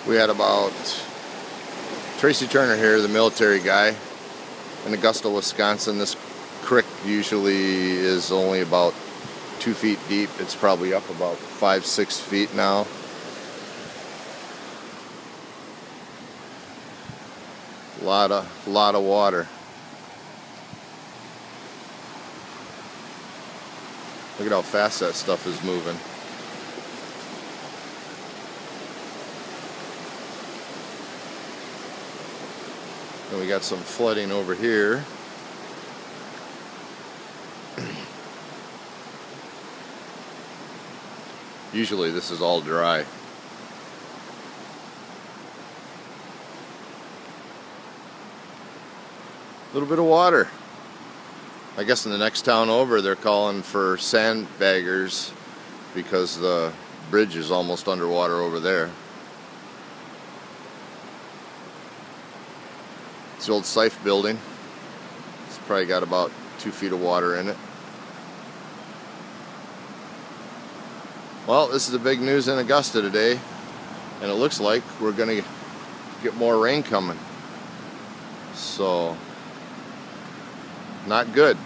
We had about Tracy Turner here, the military guy, in Augusta, Wisconsin. This creek usually is only about 2 feet deep. It's probably up about 5-6 feet now. Lot of water. Look at how fast that stuff is moving. And we got some flooding over here. Usually this is all dry. A little bit of water. I guess in the next town over they're calling for sandbaggers because the bridge is almost underwater over there. It's the old Sife building. It's probably got about 2 feet of water in it. Well, this is the big news in Augusta today, and it looks like we're gonna get more rain coming. So, not good.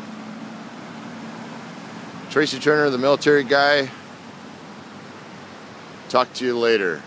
Tracy Turner, the military guy. Talk to you later.